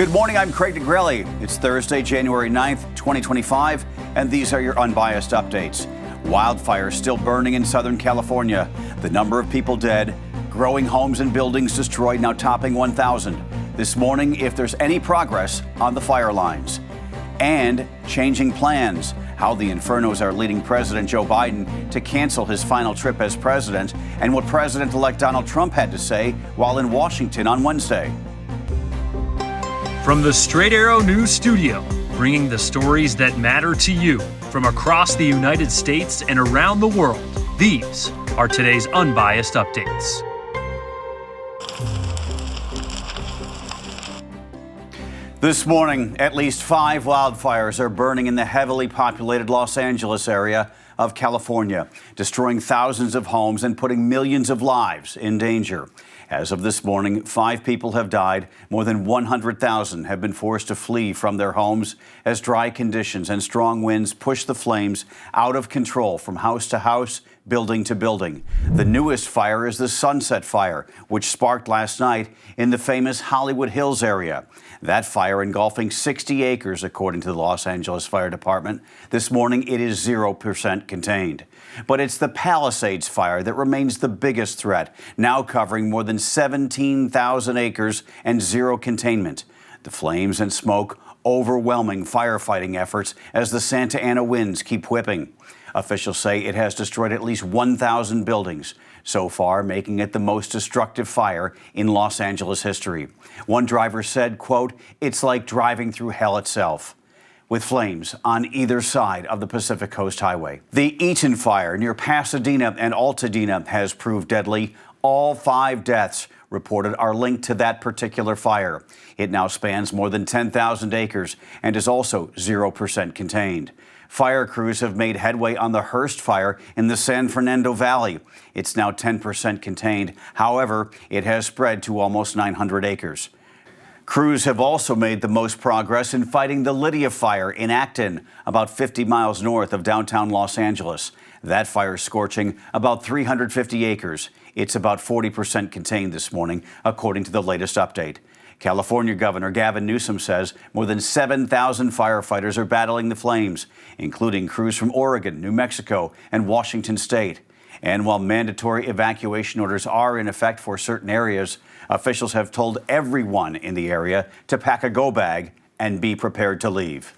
Good morning, I'm Craig DeGrelli. It's Thursday, January 9th, 2025, and these are your Unbiased Updates. Wildfires still burning in Southern California. The number of people dead, growing homes and buildings destroyed, now topping 1,000. This morning, if there's any progress on the fire lines. And changing plans, how the infernos are leading President Joe Biden to cancel his final trip as president, and what President-elect Donald Trump had to say while in Washington on Wednesday. From the Straight Arrow News Studio, bringing the stories that matter to you from across the United States and around the world, these are today's Unbiased Updates. This morning, at least 5 wildfires are burning in the heavily populated Los Angeles area of California, destroying thousands of homes and putting millions of lives in danger. As of this morning, 5 people have died. More than 100,000 have been forced to flee from their homes as dry conditions and strong winds push the flames out of control from house to house, building to building. The newest fire is the Sunset Fire, which sparked last night in the famous Hollywood Hills area. That fire engulfing 60 acres, according to the Los Angeles Fire Department. This morning, it is 0% contained. But it's the Palisades fire that remains the biggest threat, now covering more than 17,000 acres and zero containment. The flames and smoke overwhelming firefighting efforts as the Santa Ana winds keep whipping. Officials say it has destroyed at least 1,000 buildings, so far making it the most destructive fire in Los Angeles history. One driver said, quote, "It's like driving through hell itself," with flames on either side of the Pacific Coast Highway. The Eaton Fire near Pasadena and Altadena has proved deadly. All 5 deaths reported are linked to that particular fire. It now spans more than 10,000 acres and is also 0% contained. Fire crews have made headway on the Hearst Fire in the San Fernando Valley. It's now 10% contained. However, it has spread to almost 900 acres. Crews have also made the most progress in fighting the Lydia Fire in Acton, about 50 miles north of downtown Los Angeles. That fire scorching about 350 acres. It's about 40% contained this morning, according to the latest update. California Governor Gavin Newsom says more than 7,000 firefighters are battling the flames, including crews from Oregon, New Mexico, and Washington State. And while mandatory evacuation orders are in effect for certain areas, officials have told everyone in the area to pack a go bag and be prepared to leave.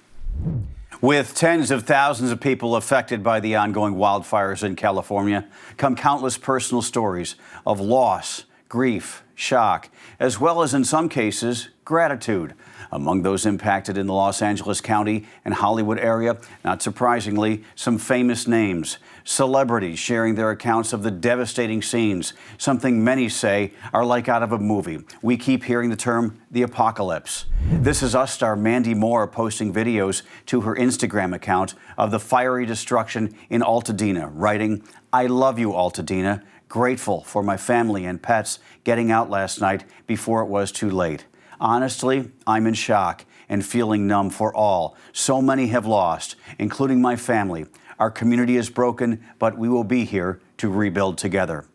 With tens of thousands of people affected by the ongoing wildfires in California, come countless personal stories of loss, grief, shock, as well as, in some cases, gratitude. Among those impacted in the Los Angeles County and Hollywood area, not surprisingly, some famous names. Celebrities sharing their accounts of the devastating scenes, something many say are like out of a movie. We keep hearing the term the apocalypse. This Is Us star Mandy Moore posting videos to her Instagram account of the fiery destruction in Altadena, writing, "I love you, Altadena. Grateful for my family and pets getting out last night before it was too late. Honestly, I'm in shock and feeling numb for all. So many have lost, including my family. Our community is broken, but we will be here to rebuild together."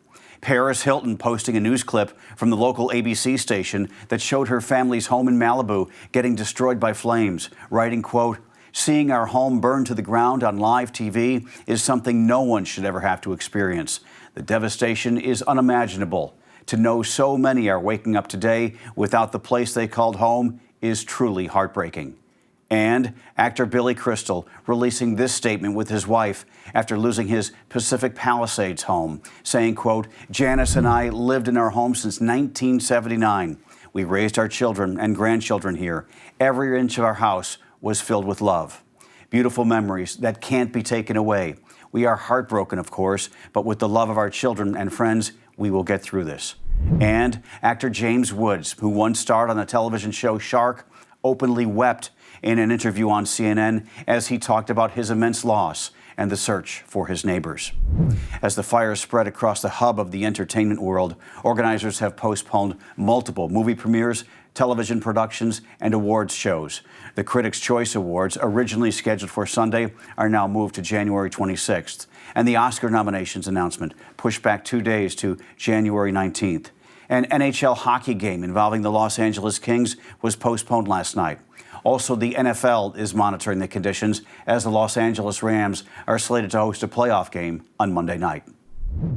Paris Hilton posting a news clip from the local ABC station that showed her family's home in Malibu getting destroyed by flames, writing, quote, "Seeing our home burn to the ground on live TV is something no one should ever have to experience. The devastation is unimaginable. To know so many are waking up today without the place they called home is truly heartbreaking." And actor Billy Crystal releasing this statement with his wife after losing his Pacific Palisades home, saying, quote, "Janice and I lived in our home since 1979. We raised our children and grandchildren here. Every inch of our house was filled with love. Beautiful memories that can't be taken away. We are heartbroken, of course, but with the love of our children and friends, we will get through this." And actor James Woods, who once starred on the television show Shark, openly wept in an interview on CNN as he talked about his immense loss and the search for his neighbors. As the fire spread across the hub of the entertainment world, organizers have postponed multiple movie premieres, television productions, and awards shows. The Critics' Choice Awards, originally scheduled for Sunday, are now moved to January 26th, and the Oscar nominations announcement pushed back 2 days to January 19th. An NHL hockey game involving the Los Angeles Kings was postponed last night. Also, the NFL is monitoring the conditions as the Los Angeles Rams are slated to host a playoff game on Monday night.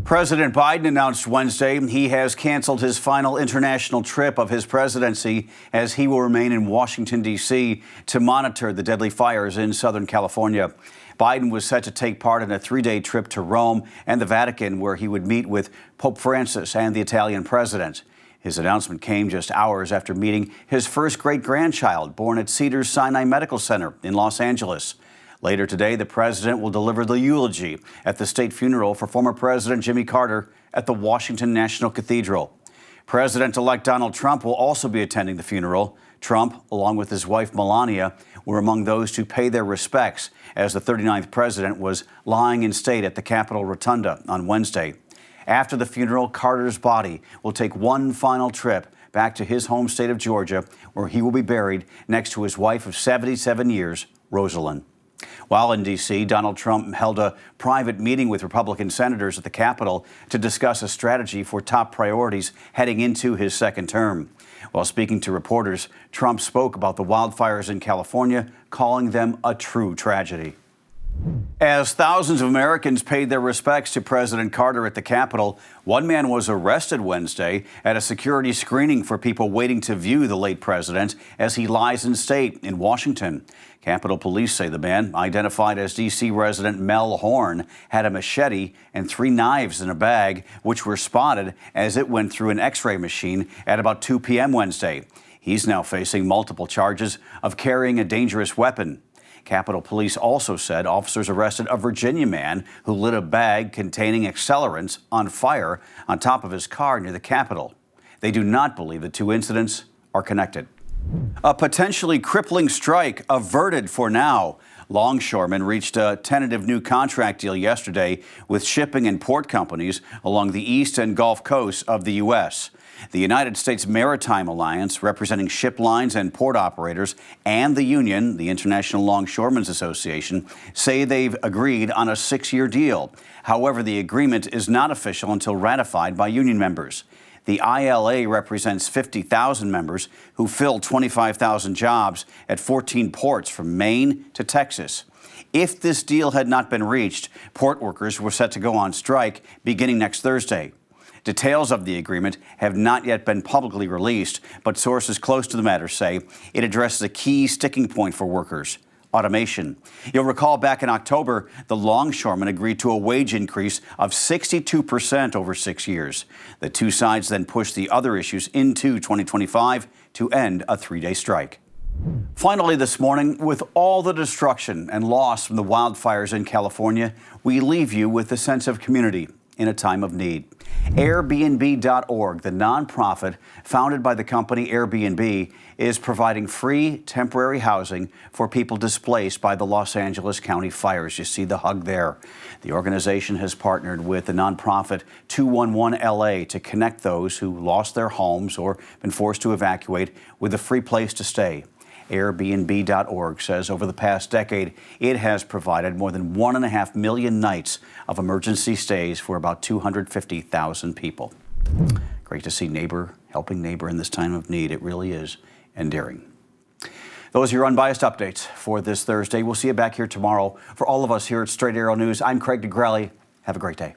President Biden announced Wednesday he has canceled his final international trip of his presidency as he will remain in Washington, D.C. to monitor the deadly fires in Southern California. Biden was set to take part in a 3-day trip to Rome and the Vatican, where he would meet with Pope Francis and the Italian president. His announcement came just hours after meeting his first great-grandchild, born at Cedars-Sinai Medical Center in Los Angeles. Later today, the president will deliver the eulogy at the state funeral for former President Jimmy Carter at the Washington National Cathedral. President-elect Donald Trump will also be attending the funeral. Trump, along with his wife Melania, were among those to pay their respects as the 39th president was lying in state at the Capitol Rotunda on Wednesday. After the funeral, Carter's body will take one final trip back to his home state of Georgia, where he will be buried next to his wife of 77 years, Rosalind. While in D.C., Donald Trump held a private meeting with Republican senators at the Capitol to discuss a strategy for top priorities heading into his second term. While speaking to reporters, Trump spoke about the wildfires in California, calling them a true tragedy. As thousands of Americans paid their respects to President Carter at the Capitol, one man was arrested Wednesday at a security screening for people waiting to view the late president as he lies in state in Washington. Capitol Police say the man, identified as D.C. resident Mel Horn, had a machete and 3 knives in a bag, which were spotted as it went through an X-ray machine at about 2 p.m. Wednesday. He's now facing multiple charges of carrying a dangerous weapon. Capitol Police also said officers arrested a Virginia man who lit a bag containing accelerants on fire on top of his car near the Capitol. They do not believe the 2 incidents are connected. A potentially crippling strike averted for now. Longshoremen reached a tentative new contract deal yesterday with shipping and port companies along the east and Gulf coasts of the U.S. The United States Maritime Alliance, representing ship lines and port operators, and the union, the International Longshoremen's Association, say they've agreed on a 6-year deal. However, the agreement is not official until ratified by union members. The ILA represents 50,000 members who fill 25,000 jobs at 14 ports from Maine to Texas. If this deal had not been reached, port workers were set to go on strike beginning next Thursday. Details of the agreement have not yet been publicly released, but sources close to the matter say it addresses a key sticking point for workers: automation. You'll recall back in October, the longshoremen agreed to a wage increase of 62% over 6 years. The two sides then pushed the other issues into 2025 to end a 3-day strike. Finally this morning, with all the destruction and loss from the wildfires in California, we leave you with a sense of community in a time of need. Airbnb.org, the nonprofit founded by the company Airbnb, is providing free temporary housing for people displaced by the Los Angeles County fires. You see the hug there. The organization has partnered with the nonprofit 211 LA to connect those who lost their homes or been forced to evacuate with a free place to stay. Airbnb.org says over the past decade, it has provided more than 1.5 million nights of emergency stays for about 250,000 people. Great to see neighbor helping neighbor in this time of need. It really is endearing. Those are your unbiased updates for this Thursday. We'll see you back here tomorrow. For all of us here at Straight Arrow News, I'm Craig DeGrelli. Have a great day.